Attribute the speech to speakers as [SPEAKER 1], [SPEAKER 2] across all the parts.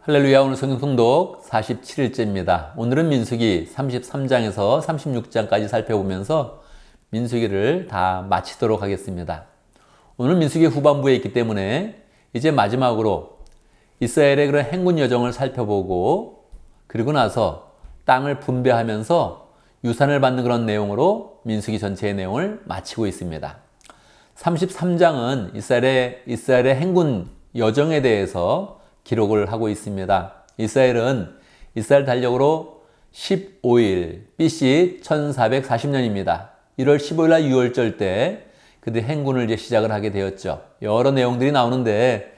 [SPEAKER 1] 할렐루야. 오늘 성경 통독 47일째입니다. 오늘은 민수기 33장에서 36장까지 살펴보면서 민수기를 다 마치도록 하겠습니다. 오늘 민수기 후반부에 있기 때문에 이제 마지막으로 이스라엘의 그런 행군 여정을 살펴보고 그리고 나서 땅을 분배하면서 유산을 받는 그런 내용으로 민수기 전체의 내용을 마치고 있습니다. 33장은 이스라엘의 행군 여정에 대해서 기록을 하고 있습니다. 이스라엘은 이스라엘 달력으로 15일 BC 1440년입니다. 1월 15일 날 유월절 때 그들이 행군을 이제 시작을 하게 되었죠. 여러 내용들이 나오는데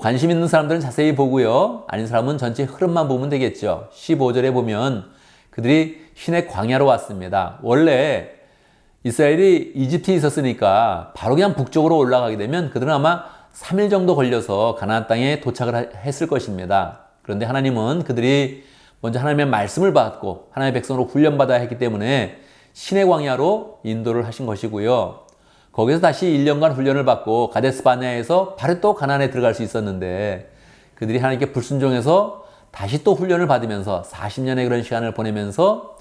[SPEAKER 1] 관심 있는 사람들은 자세히 보고요. 아닌 사람은 전체 흐름만 보면 되겠죠. 15절에 보면 그들이 신의 광야로 왔습니다. 원래 이스라엘이 이집트에 있었으니까 바로 그냥 북쪽으로 올라가게 되면 그들은 아마 3일 정도 걸려서 가나안 땅에 도착을 했을 것입니다. 그런데 하나님은 그들이 먼저 하나님의 말씀을 받고 하나님의 백성으로 훈련받아야 했기 때문에 신의 광야로 인도를 하신 것이고요. 거기서 다시 1년간 훈련을 받고 가데스 바네아에서 바로 또 가나안에 들어갈 수 있었는데 그들이 하나님께 불순종해서 다시 또 훈련을 받으면서 40년의 그런 시간을 보내면서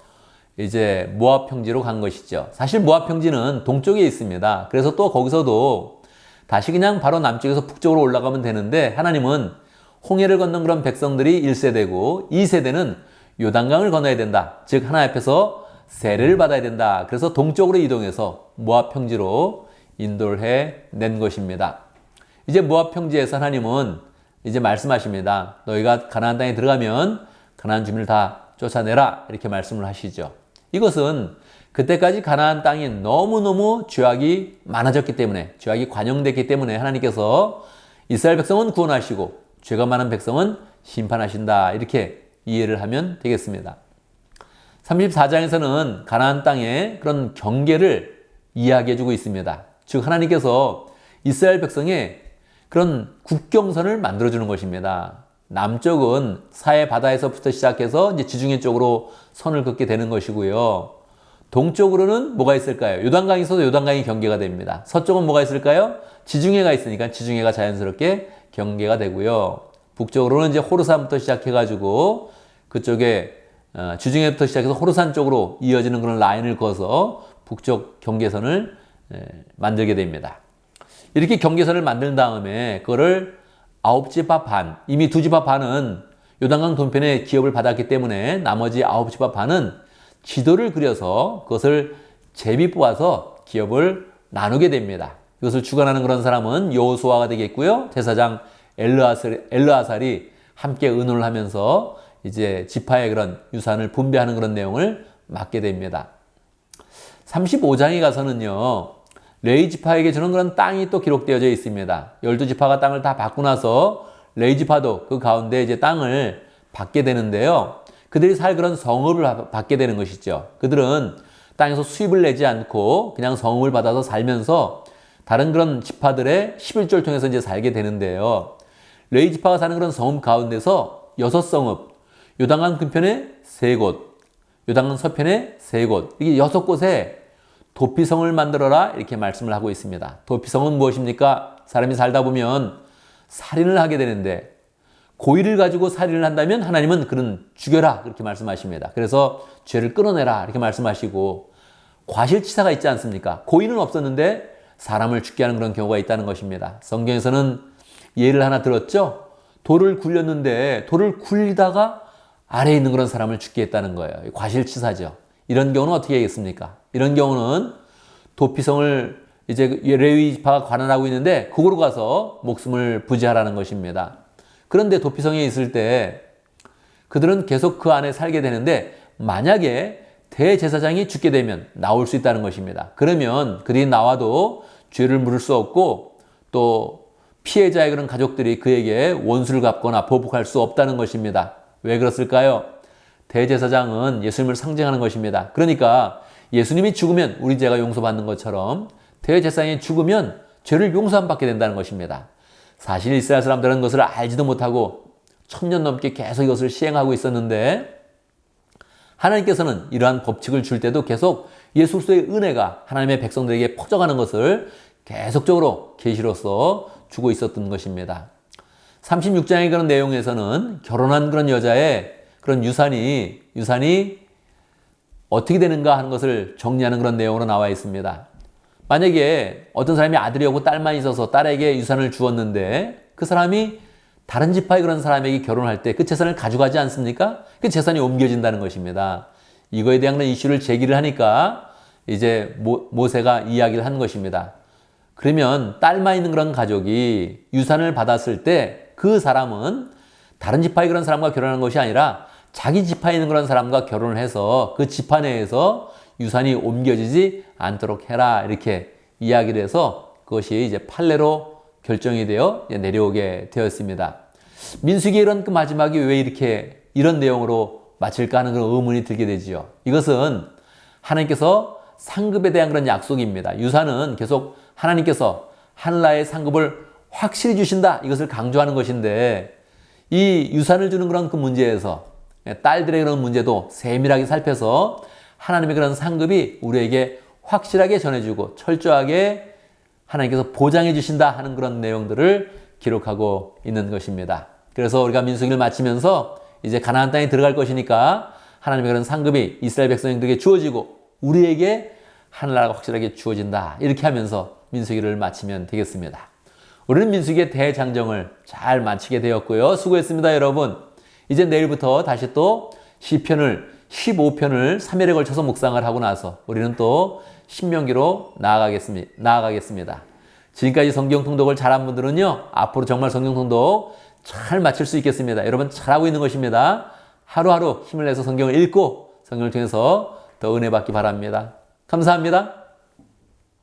[SPEAKER 1] 이제 모압 평지로 간 것이죠. 사실 모압 평지는 동쪽에 있습니다. 그래서 또 거기서도 다시 그냥 바로 남쪽에서 북쪽으로 올라가면 되는데 하나님은 홍해를 건넌 그런 백성들이 1세대고 2세대는 요단강을 건너야 된다. 즉 하나님 앞에서 세례를 받아야 된다. 그래서 동쪽으로 이동해서 모압 평지로 인도를 해낸 것입니다. 이제 모압 평지에서 하나님은 이제 말씀하십니다. 너희가 가나안 땅에 들어가면 가나안 주민을 다 쫓아내라. 이렇게 말씀을 하시죠. 이것은 그때까지 가나안 땅이 너무너무 죄악이 많아졌기 때문에 죄악이 관영됐기 때문에 하나님께서 이스라엘 백성은 구원하시고 죄가 많은 백성은 심판하신다. 이렇게 이해를 하면 되겠습니다. 34장에서는 가나안 땅의 그런 경계를 이야기해 주고 있습니다. 즉 하나님께서 이스라엘 백성의 그런 국경선을 만들어 주는 것입니다. 남쪽은 사해 바다에서부터 시작해서 이제 지중해 쪽으로 선을 긋게 되는 것이고요. 동쪽으로는 뭐가 있을까요? 요단강이 있어도 요단강이 경계가 됩니다. 서쪽은 뭐가 있을까요? 지중해가 있으니까 지중해가 자연스럽게 경계가 되고요. 북쪽으로는 이제 호르산부터 시작해가지고 그쪽에 지중해부터 시작해서 호르산 쪽으로 이어지는 그런 라인을 그어서 북쪽 경계선을 만들게 됩니다. 이렇게 경계선을 만든 다음에 그거를 9지파 반, 이미 2지파 반은 요단강 동편에 기업을 받았기 때문에 나머지 9지파 반은 지도를 그려서 그것을 제비 뽑아서 기업을 나누게 됩니다. 이것을 주관하는 그런 사람은 여호수아가 되겠고요. 제사장 엘르아살이 함께 의논을 하면서 이제 지파의 그런 유산을 분배하는 그런 내용을 맡게 됩니다. 35장에 가서는요. 레위 지파에게 주는 그런 땅이 또 기록되어져 있습니다. 12지파가 땅을 다 받고 나서 레위 지파도 그 가운데 이제 땅을 받게 되는데요. 그들이 살 그런 성읍을 받게 되는 것이죠. 그들은 땅에서 수입을 내지 않고 그냥 성읍을 받아서 살면서 다른 그런 지파들의 11조를 통해서 이제 살게 되는데요. 레위 지파가 사는 그런 성읍 가운데서 6성읍, 요단강 근편에 3곳, 요단강 서편에 3곳, 이게 6곳에 도피성을 만들어라 이렇게 말씀을 하고 있습니다. 도피성은 무엇입니까? 사람이 살다 보면 살인을 하게 되는데 고의를 가지고 살인을 한다면 하나님은 그는 죽여라 그렇게 말씀하십니다. 그래서 죄를 끊어내라 이렇게 말씀하시고 과실치사가 있지 않습니까? 고의는 없었는데 사람을 죽게 하는 그런 경우가 있다는 것입니다. 성경에서는 예를 하나 들었죠. 돌을 굴렸는데 돌을 굴리다가 아래에 있는 그런 사람을 죽게 했다는 거예요. 과실치사죠. 이런 경우는 어떻게 하겠습니까? 이런 경우는 도피성을 이제 레위지파가 관할하고 있는데 그곳으로 가서 목숨을 부지하라는 것입니다. 그런데 도피성에 있을 때 그들은 계속 그 안에 살게 되는데 만약에 대제사장이 죽게 되면 나올 수 있다는 것입니다. 그러면 그들이 나와도 죄를 물을 수 없고 또 피해자의 그런 가족들이 그에게 원수를 갚거나 보복할 수 없다는 것입니다. 왜 그렇을까요? 대제사장은 예수님을 상징하는 것입니다. 그러니까 예수님이 죽으면 우리 죄가 용서받는 것처럼 대제사장이 죽으면 죄를 용서 안 받게 된다는 것입니다. 사실 이스라엘 사람들은 그것을 알지도 못하고 1000년 넘게 계속 이것을 시행하고 있었는데 하나님께서는 이러한 법칙을 줄 때도 계속 예수 그리스도의 은혜가 하나님의 백성들에게 퍼져가는 것을 계속적으로 계시로서 주고 있었던 것입니다. 36장의 그런 내용에서는 결혼한 그런 여자의 그런 유산이 어떻게 되는가 하는 것을 정리하는 그런 내용으로 나와 있습니다. 만약에 어떤 사람이 아들이 없고 딸만 있어서 딸에게 유산을 주었는데 그 사람이 다른 지파의 그런 사람에게 결혼할 때 그 재산을 가져가지 않습니까? 그 재산이 옮겨진다는 것입니다. 이거에 대한 이슈를 제기를 하니까 이제 모세가 이야기를 한 것입니다. 그러면 딸만 있는 그런 가족이 유산을 받았을 때 그 사람은 다른 지파의 그런 사람과 결혼한 것이 아니라 자기 지파에 있는 그런 사람과 결혼을 해서 그 지파 내에서 유산이 옮겨지지 않도록 해라 이렇게 이야기를 해서 그것이 이제 판례로 결정이 되어 내려오게 되었습니다. 민수기의 이런 그 마지막이 왜 이렇게 이런 내용으로 마칠까 하는 그런 의문이 들게 되지요. 이것은 하나님께서 상급에 대한 그런 약속입니다. 유산은 계속 하나님께서 하늘나라의 상급을 확실히 주신다 이것을 강조하는 것인데 이 유산을 주는 그런 그 문제에서 딸들의 그런 문제도 세밀하게 살펴서 하나님의 그런 상급이 우리에게 확실하게 전해주고 철저하게 하나님께서 보장해 주신다 하는 그런 내용들을 기록하고 있는 것입니다. 그래서 우리가 민수기를 마치면서 이제 가나안 땅에 들어갈 것이니까 하나님의 그런 상급이 이스라엘 백성들에게 주어지고 우리에게 하늘나라가 확실하게 주어진다 이렇게 하면서 민수기를 마치면 되겠습니다. 우리는 민수기의 대장정을 잘 마치게 되었고요. 수고했습니다, 여러분. 이제 내일부터 다시 또 시편을 15편을 3일에 걸쳐서 묵상을 하고 나서 우리는 또 신명기로 나아가겠습니다. 지금까지 성경 통독을 잘한 분들은요, 앞으로 정말 성경 통독 잘 마칠 수 있겠습니다. 여러분 잘하고 있는 것입니다. 하루하루 힘을 내서 성경을 읽고 성경을 통해서 더 은혜 받기 바랍니다. 감사합니다.